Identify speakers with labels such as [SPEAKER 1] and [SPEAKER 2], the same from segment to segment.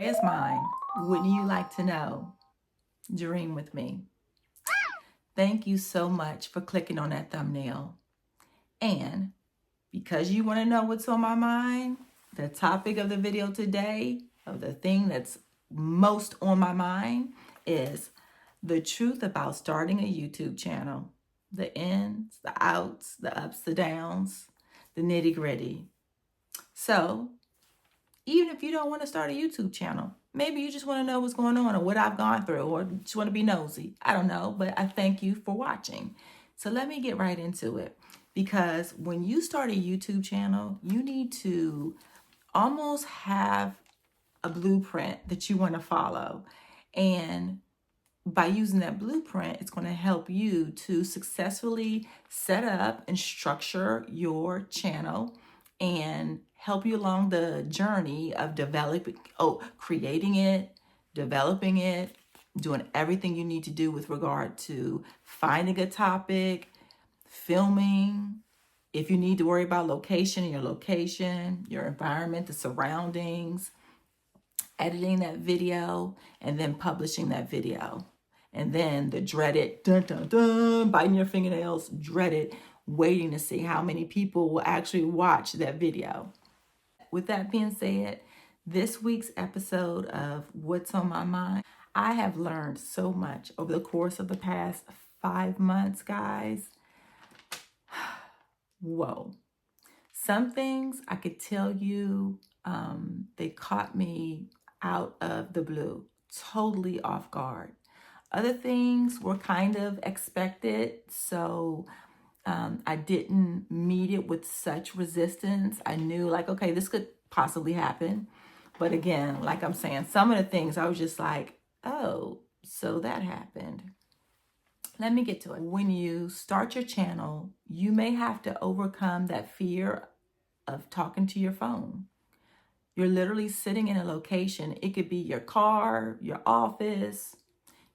[SPEAKER 1] is mine. Wouldn't you like to know? Dream with me. Thank you so much for clicking on that thumbnail. And because you want to know what's on my mind, the topic of the video today, of the thing that's most on my mind, is the truth about starting a YouTube channel. The ins, the outs, the ups, the downs, the nitty gritty. So, even if you don't want to start a YouTube channel, maybe you just want to know what's going on or what I've gone through, or just want to be nosy. I don't know, but I thank you for watching. So let me get right into it. Because when you start a YouTube channel, you need to almost have a blueprint that you want to follow. And by using that blueprint, it's going to help you to successfully set up and structure your channel and help you along the journey of creating it, developing it, doing everything you need to do with regard to finding a topic, filming. If you need to worry about location, your environment, the surroundings, editing that video, and then publishing that video. And then the dreaded, dun, dun, dun, biting your fingernails, dreaded, waiting to see how many people will actually watch that video. With that being said, this week's episode of What's on My Mind, I have learned so much over the course of the past 5 months, guys. Whoa. Some things I could tell you, they caught me out of the blue, totally off guard. Other things were kind of expected, so I didn't meet it with such resistance. I knew, like, okay, this could possibly happen. But again, like I'm saying, some of the things I was just like, oh, so that happened. Let me get to it. When you start your channel, you may have to overcome that fear of talking to your phone. You're literally sitting in a location. It could be your car, your office,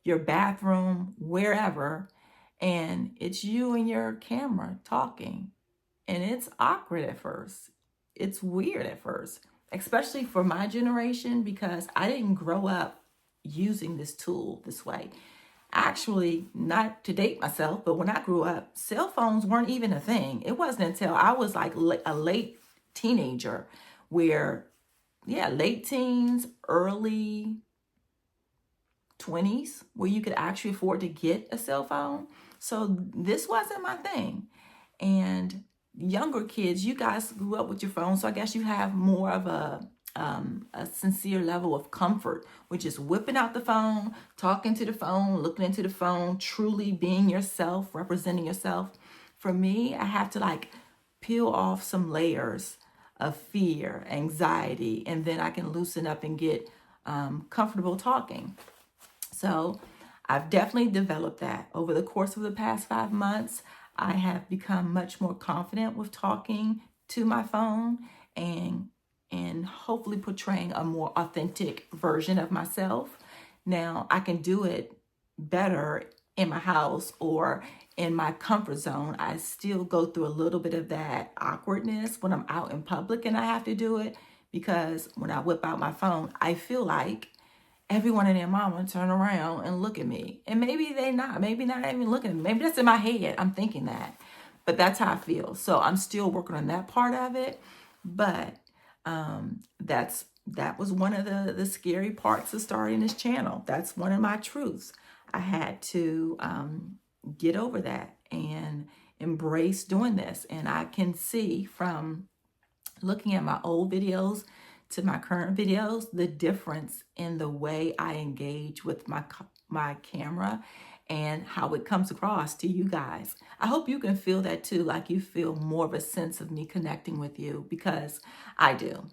[SPEAKER 1] your bathroom, wherever, and it's you and your camera talking. And it's awkward at first. It's weird at first, especially for my generation, because I didn't grow up using this tool this way. Actually, not to date myself, but when I grew up, cell phones weren't even a thing. It wasn't until I was like a late teenager where, late teens, early 20s, where you could actually afford to get a cell phone. So this wasn't my thing. And younger kids, you guys grew up with your phone, so I guess you have more of a sincere level of comfort, which is whipping out the phone, talking to the phone, looking into the phone, truly being yourself, representing yourself. For me, I have to like peel off some layers of fear, anxiety, and then I can loosen up and get comfortable talking. So I've definitely developed that. Over the course of the past 5 months, I have become much more confident with talking to my phone and hopefully portraying a more authentic version of myself. Now, I can do it better in my house or in my comfort zone. I still go through a little bit of that awkwardness when I'm out in public and I have to do it, because when I whip out my phone, I feel like everyone and their mama turn around and look at me. And maybe maybe not even looking at me. Maybe that's in my head. I'm thinking that. But that's how I feel. So I'm still working on that part of it. But that was one of the scary parts of starting this channel. That's one of my truths. I had to get over that and embrace doing this. And I can see from looking at my old videos to my current videos, the difference in the way I engage with my camera and how it comes across to you guys. I hope you can feel that too, like you feel more of a sense of me connecting with you, because I do.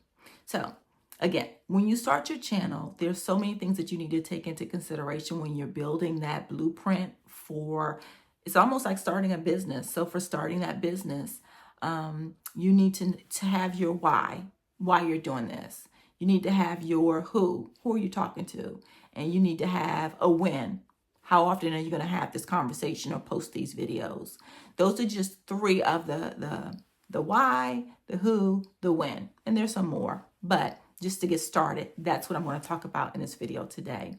[SPEAKER 1] So again, when you start your channel, there's so many things that you need to take into consideration when you're building that blueprint for, it's almost like starting a business. So for starting that business, you need to have your why you're doing this. You need to have your who are you talking to? And you need to have a when. How often are you going to have this conversation or post these videos? Those are just 3 of the why, the who, the when. And there's some more, but just to get started, that's what I'm going to talk about in this video today.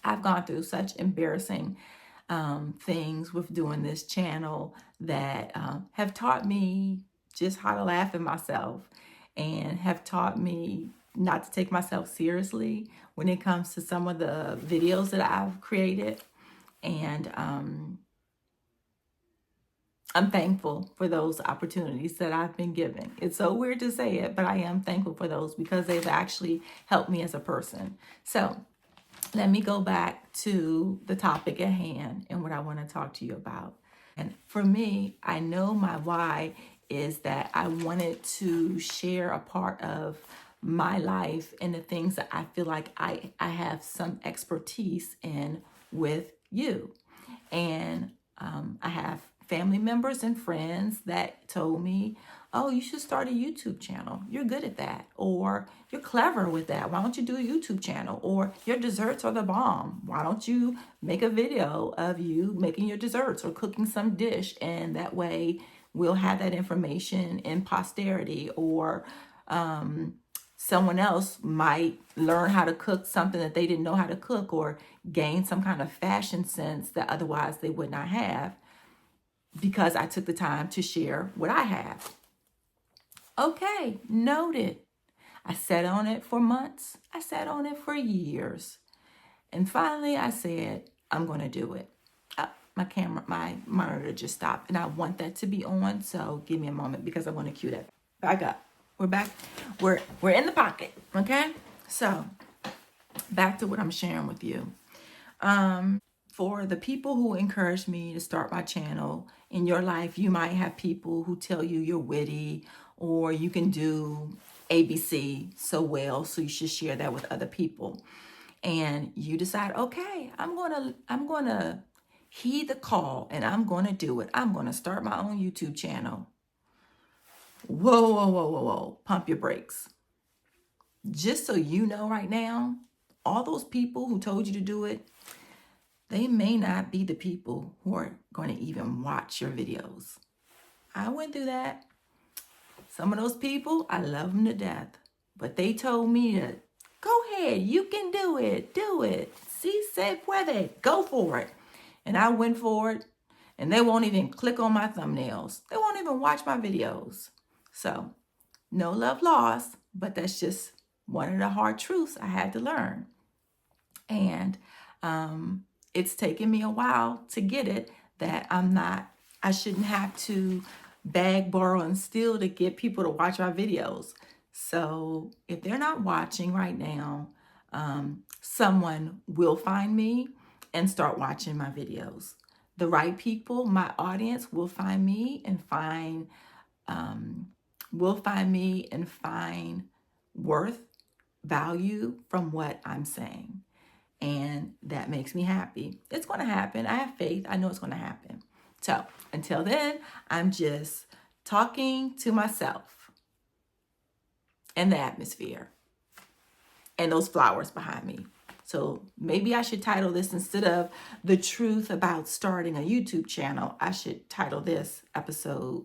[SPEAKER 1] I've gone through such embarrassing things with doing this channel that have taught me just how to laugh at myself and have taught me not to take myself seriously when it comes to some of the videos that I've created. And I'm thankful for those opportunities that I've been given. It's so weird to say it, but I am thankful for those because they've actually helped me as a person. So let me go back to the topic at hand and what I want to talk to you about. And for me, I know my why is that I wanted to share a part of my life and the things that I feel like I have some expertise in with you. And I have family members and friends that told me, oh, you should start a YouTube channel. You're good at that. Or you're clever with that. Why don't you do a YouTube channel? Or your desserts are the bomb. Why don't you make a video of you making your desserts or cooking some dish? And that way we'll have that information in posterity. Or someone else might learn how to cook something that they didn't know how to cook, or gain some kind of fashion sense that otherwise they would not have, because I took the time to share what I have. Okay, noted. I sat on it for months. I sat on it for years. And finally I said, I'm going to do it. My monitor just stopped, and I want that to be on. So give me a moment because I want to cue that back up. We're back. We're in the pocket. Okay. So back to what I'm sharing with you. For the people who encouraged me to start my channel, in your life, you might have people who tell you you're witty or you can do ABC so well, so you should share that with other people. And you decide, okay, I'm gonna heed the call and I'm gonna do it. I'm gonna start my own YouTube channel. Whoa, whoa, whoa, whoa, whoa. Pump your brakes. Just so you know right now, all those people who told you to do it, they may not be the people who are going to even watch your videos. I went through that. Some of those people, I love them to death. But they told me to, go ahead, you can do it, Si se puede, go for it. And I went for it, and they won't even click on my thumbnails. They won't even watch my videos. So, no love lost, but that's just one of the hard truths I had to learn. And it's taken me a while to get it that I shouldn't have to beg, borrow, and steal to get people to watch my videos. So if they're not watching right now, someone will find me and start watching my videos. The right people, my audience, will find me and find worth, value from what I'm saying. And that makes me happy. It's going to happen. I have faith. I know it's going to happen. So until then, I'm just talking to myself and the atmosphere and those flowers behind me. So maybe I should title this, instead of the truth about starting a YouTube channel, I should title this episode,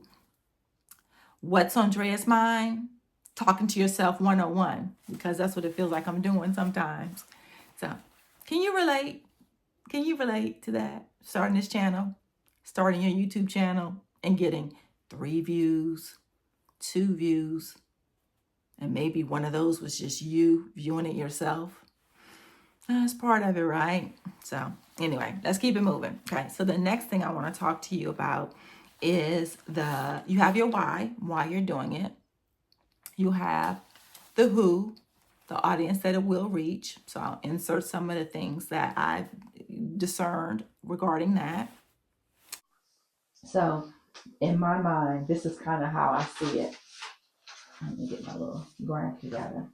[SPEAKER 1] What's on Drea's Mind? Talking to Yourself 101, because that's what it feels like I'm doing sometimes. So can you relate? Can you relate to that? Starting this channel, starting your YouTube channel, and getting 3 views, 2 views, and maybe one of those was just you viewing it yourself. That's part of it, right? So anyway, let's keep it moving. Okay, so the next thing I want to talk to you about is you have your why you're doing it. You have the who, the audience that it will reach. So I'll insert some of the things that I've discerned regarding that. So in my mind, this is kind of how I see it. Let me get my little graph together.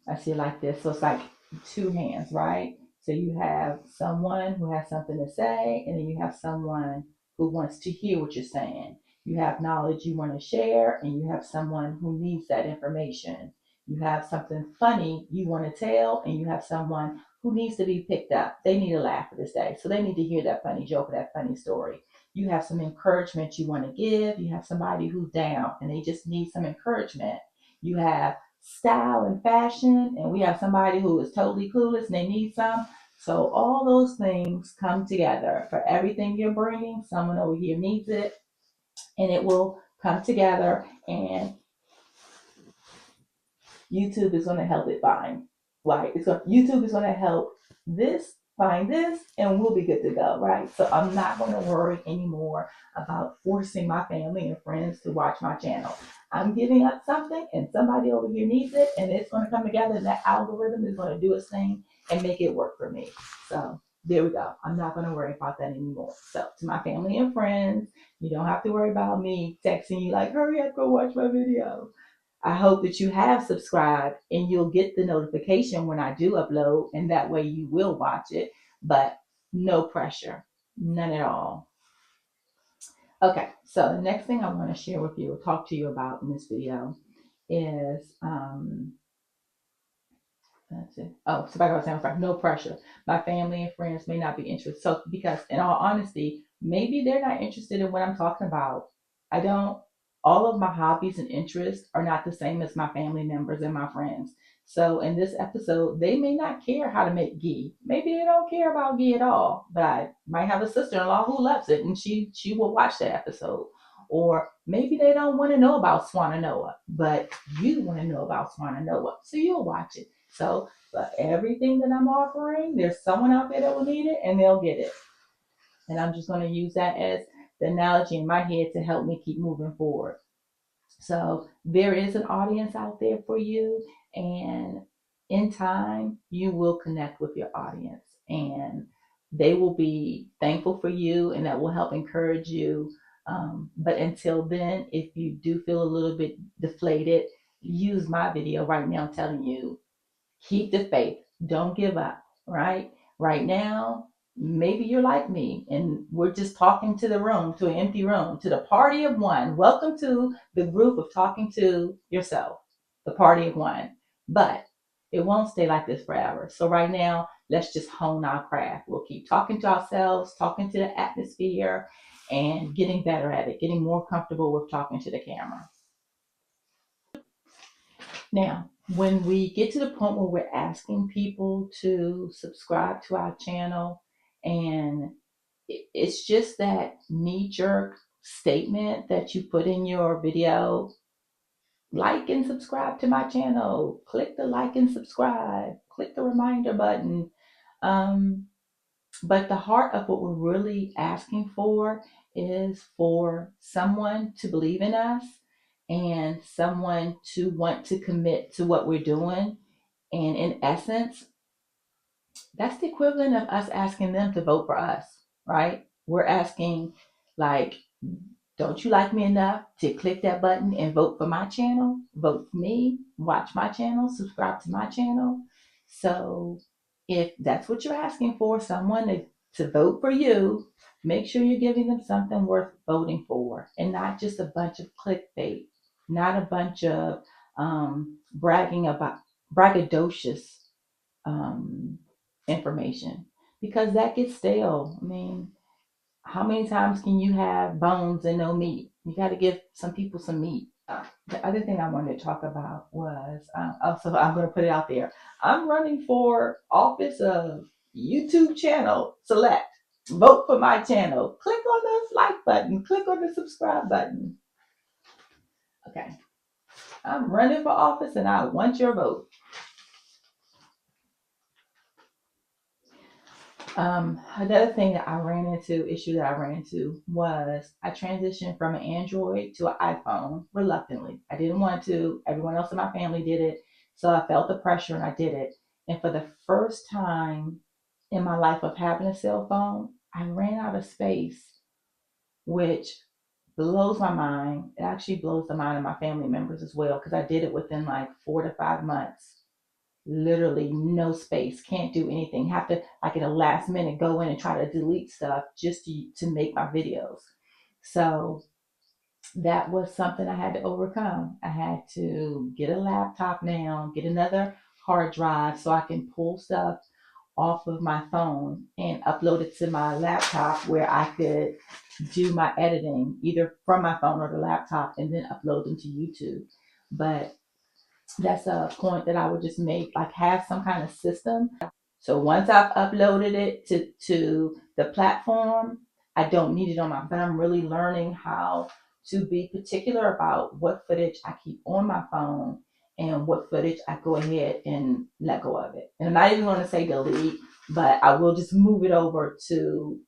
[SPEAKER 1] I see it like this. So it's like 2 hands, right? So you have someone who has something to say, and then you have someone who wants to hear what you're saying. You have knowledge you want to share, and you have someone who needs that information. You have something funny you want to tell, and you have someone who needs to be picked up. They need a laugh for this day, so they need to hear that funny joke or that funny story. You have some encouragement you want to give. You have somebody who's down, and they just need some encouragement. You have style and fashion, and we have somebody who is totally clueless and they need some. So all those things come together. For everything you're bringing, someone over here needs it, and it will come together, and YouTube is going to help it find. Like YouTube is going to help this find this, and we'll be good to go, right? So I'm not going to worry anymore about forcing my family and friends to watch my channel. I'm giving up something, and somebody over here needs it, and it's going to come together, and that algorithm is going to do its thing and make it work for me. So there we go. I'm not going to worry about that anymore. So to my family and friends, you don't have to worry about me texting you like, hurry up, go watch my video. I hope that you have subscribed and you'll get the notification when I do upload, and that way you will watch it, but no pressure, none at all. Okay, so the next thing I want to share with you or talk to you about in this video is that's it. Oh, so back I was saying, no pressure. My family and friends may not be interested. So, because in all honesty, maybe they're not interested in what I'm talking about. I don't, all of my hobbies and interests are not the same as my family members and my friends. So, in this episode, they may not care how to make ghee. Maybe they don't care about ghee at all, but I might have a sister in law who loves it and she will watch that episode. Or maybe they don't want to know about Swananoa, but you want to know about Swananoa, so you'll watch it. So, but everything that I'm offering, there's someone out there that will need it and they'll get it. And I'm just going to use that as the analogy in my head to help me keep moving forward. So there is an audience out there for you, and in time, you will connect with your audience and they will be thankful for you, and that will help encourage you. But until then, if you do feel a little bit deflated, use my video right now telling you keep the faith. Don't give up, right? Right now, maybe you're like me and we're just talking to the room, to an empty room, to the party of one. Welcome to the group of talking to yourself, the party of one. But it won't stay like this forever. So right now, let's just hone our craft. We'll keep talking to ourselves, talking to the atmosphere, and getting better at it, getting more comfortable with talking to the camera. Now, when we get to the point where we're asking people to subscribe to our channel, and it's just that knee jerk statement that you put in your video, like and subscribe to my channel, click the like and subscribe, click the reminder button. Um, but the heart of what we're really asking for is for someone to believe in us and someone to want to commit to what we're doing. And in essence, that's the equivalent of us asking them to vote for us, right? We're asking, like, don't you like me enough to click that button and vote for my channel? Vote for me, watch my channel, subscribe to my channel. So if that's what you're asking for, someone to vote for you, make sure you're giving them something worth voting for and not just a bunch of clickbait, not a bunch of bragging about braggadocious um, information, because that gets stale. I mean, how many times can you have bones and no meat? You got to give some people some meat. The other thing I wanted to talk about was also, I'm going to put it out there. I'm running for office of YouTube channel select. Vote for my channel. Click on the like button. Click on the subscribe button. Okay. I'm running for office and I want your vote. Another thing that I ran into, issue that I ran into, was I transitioned from an Android to an iPhone reluctantly. I didn't want to. Everyone else in my family did it. So I felt the pressure and I did it. And for the first time in my life of having a cell phone, I ran out of space, which blows my mind. It actually blows the mind of my family members as well, because I did it within like 4 to 5 months. Literally no space, can't do anything, have to like at the last minute go in and try to delete stuff just to make my videos. So that was something I had to overcome. I had to get a laptop now, get another hard drive so I can pull stuff off of my phone and upload it to my laptop, where I could do my editing either from my phone or the laptop and then upload them to YouTube. But that's a point that I would just make, like have some kind of system. So once I've uploaded it to the platform, I don't need it on my, but I'm really learning how to be particular about what footage I keep on my phone and what footage I go ahead and let go of it. And I'm not even going to say delete, but I will just move it over to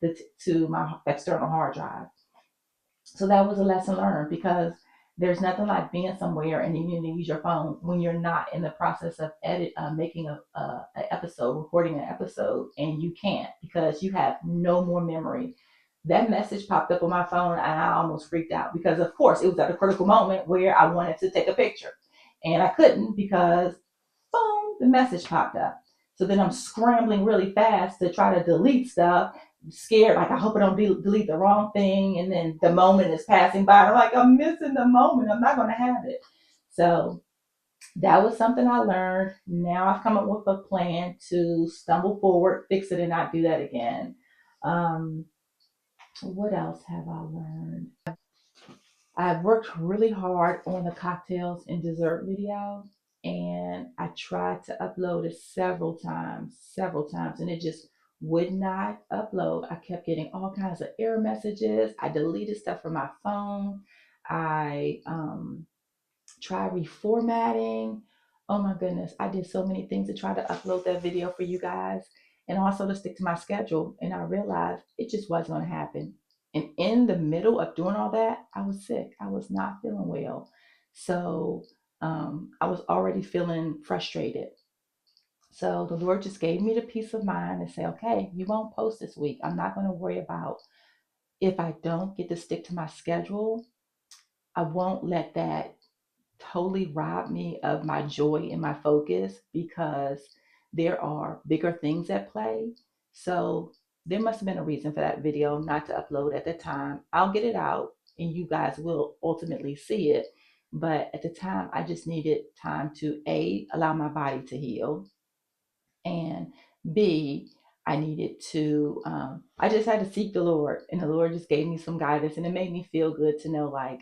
[SPEAKER 1] my external hard drive. So that was a lesson learned, because there's nothing like being somewhere and you need to use your phone when you're not in the process of making a episode, recording an episode, and you can't because you have no more memory. That message popped up on my phone and I almost freaked out, because of course it was at a critical moment where I wanted to take a picture and I couldn't because boom, the message popped up. So then I'm scrambling really fast to try to delete stuff, scared, like I hope I don't delete the wrong thing. And then the moment is passing by. And I'm like, I'm missing the moment. I'm not going to have it. So that was something I learned. Now I've come up with a plan to stumble forward, fix it, and not do that again. Um, what else have I learned? I've worked really hard on the cocktails and dessert video, and I tried to upload it several times, and it just would not upload. I kept getting all kinds of error messages. I deleted stuff from my phone. I try reformatting. Oh my goodness, I did so many things to try to upload that video for you guys and also to stick to my schedule. And I realized it just wasn't going to happen. And in the middle of doing all that, I was sick. I was not feeling well. So I was already feeling frustrated. So the Lord just gave me the peace of mind and say, okay, you won't post this week. I'm not going to worry about if I don't get to stick to my schedule. I won't let that totally robbed me of my joy and my focus, because there are bigger things at play. So there must have been a reason for that video not to upload at the time. I'll get it out and you guys will ultimately see it. But at the time, I just needed time to A, allow my body to heal, and B, I needed to, I just had to seek the Lord, and the Lord just gave me some guidance, and it made me feel good to know, like,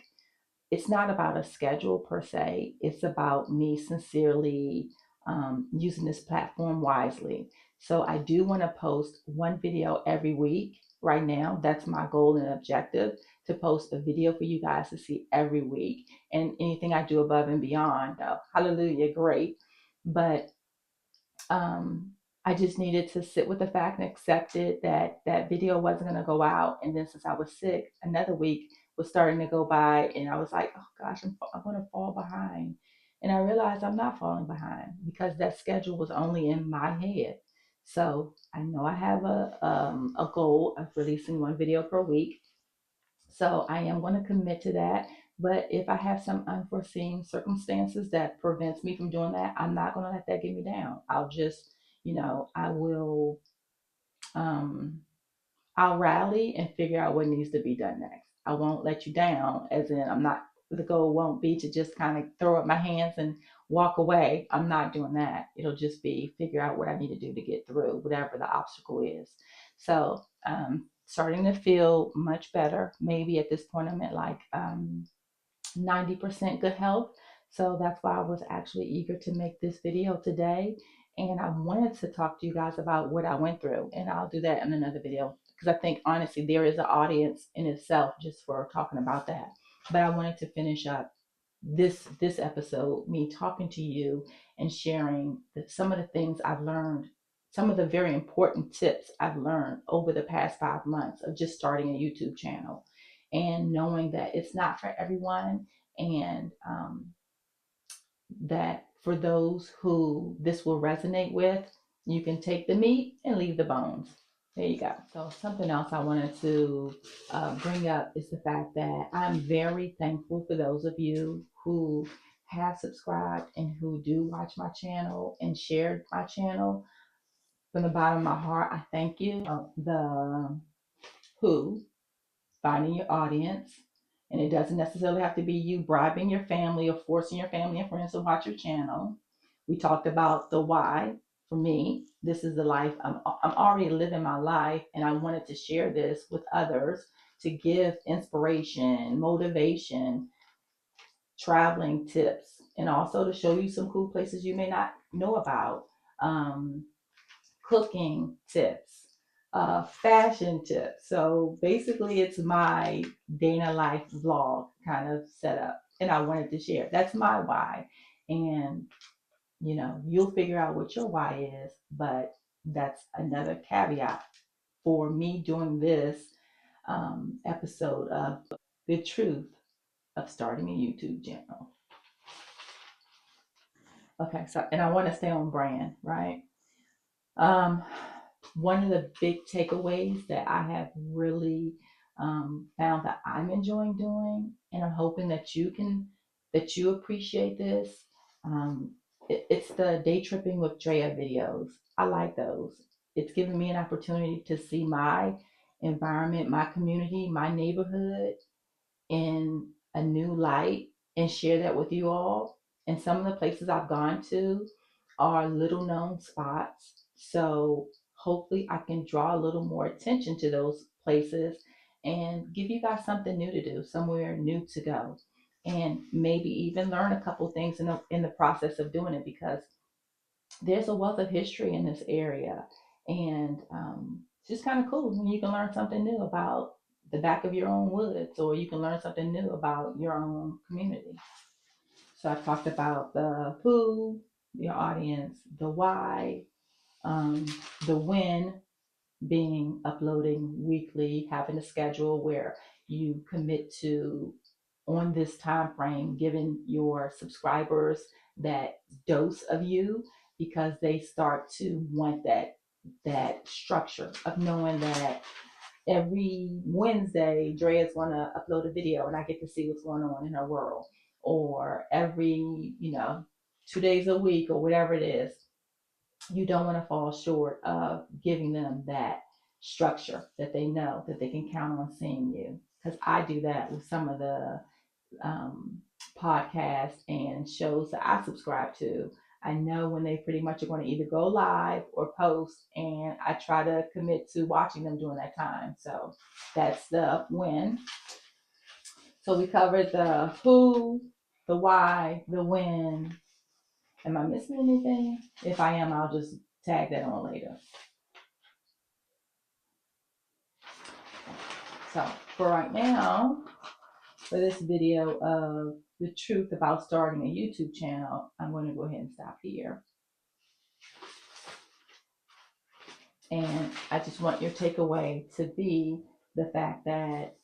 [SPEAKER 1] it's not about a schedule per se. It's about me sincerely using this platform wisely. So I do want to post one video every week right now. That's my goal and objective, to post a video for you guys to see every week. And anything I do above and beyond, hallelujah, great. But um, I just needed to sit with the fact and accept it, that that video wasn't going to go out. And then since I was sick, another week was starting to go by, and I was like, oh gosh, I'm going to fall behind. And I realized I'm not falling behind, because that schedule was only in my head. So I know I have a goal of releasing one video per week. So I am going to commit to that. But if I have some unforeseen circumstances that prevents me from doing that, I'm not going to let that get me down. I'll just, I will, um, I'll rally and figure out what needs to be done next. I won't let you down, as in I'm not, the goal won't be to just kind of throw up my hands and walk away. I'm not doing that. It'll just be figure out what I need to do to get through whatever the obstacle is. So, starting to feel much better. Maybe at this point I'm at like 90% good health. So that's why I was actually eager to make this video today. And I wanted to talk to you guys about what I went through. And I'll do that in another video, because I think honestly there is an audience in itself just for talking about that. But I wanted to finish up this episode, me talking to you and sharing some of the things I've learned, some of the very important tips I've learned over the past 5 months of just starting a YouTube channel, and knowing that it's not for everyone, and that for those who this will resonate with, you can take the meat and leave the bones. There you go. So something else I wanted to bring up is the fact that I'm very thankful for those of you who have subscribed and who do watch my channel and shared my channel. From the bottom of my heart, I thank you. The who, finding your audience. And it doesn't necessarily have to be you bribing your family or forcing your family and friends to watch your channel. We talked about the why. For me, this is the life I'm already living my life, and I wanted to share this with others to give inspiration, motivation, traveling tips, and also to show you some cool places you may not know about. Um, Cooking tips, fashion tips. So basically, it's my Dana life vlog kind of setup, and I wanted to share. That's my why, and you'll figure out what your why is. But that's another caveat for me doing this episode of the truth of starting a YouTube channel. Okay, so and I want to stay on brand, right? Um, One of the big takeaways that I have really found that I'm enjoying doing, and I'm hoping that you appreciate this. Um, it's the day tripping with Drea videos. I like those. It's giving me an opportunity to see my environment, my community, my neighborhood in a new light and share that with you all. And some of the places I've gone to are little known spots. So hopefully I can draw a little more attention to those places and give you guys something new to do, somewhere new to go. And maybe even learn a couple things in the process of doing it, because there's a wealth of history in this area. And it's just kind of cool when you can learn something new about the back of your own woods, or you can learn something new about your own community. So I talked about the who, your audience, the why, um, the when, being uploading weekly, having a schedule where you commit to on this time frame, giving your subscribers that dose of you, because they start to want that structure of knowing that every Wednesday Drea's gonna upload a video and I get to see what's going on in her world, or every 2 days a week, or whatever it is. You don't want to fall short of giving them that structure that they know that they can count on seeing you. Because I do that with some of the um, podcasts and shows that I subscribe to. I know when they pretty much are going to either go live or post, and I try to commit to watching them during that time. So that's the when. So we covered the who, the why, the when. Am I missing anything? If I am, I'll just tag that on later. So for right now, for this video of the truth about starting a YouTube channel, I'm going to go ahead and stop here. And I just want your takeaway to be the fact that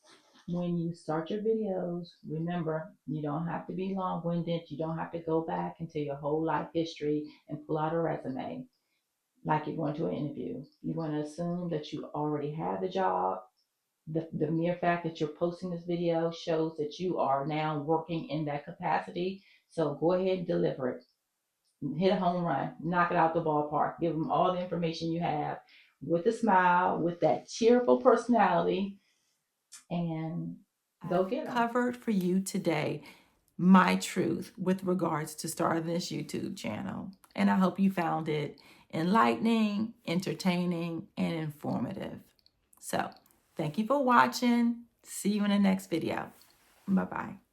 [SPEAKER 1] when you start your videos, remember, you don't have to be long-winded. You don't have to go back into your whole life history and pull out a resume like you're going to an interview. You're going to assume that you already have the job. The mere fact that you're posting this video shows that you are now working in that capacity. So go ahead and deliver it. Hit a home run, knock it out the ballpark, give them all the information you have with a smile, with that cheerful personality, and go get them. Covered for you today my truth with regards to starting this YouTube channel. And I hope you found it enlightening, entertaining, and informative. So thank you for watching. See you in the next video. Bye-bye.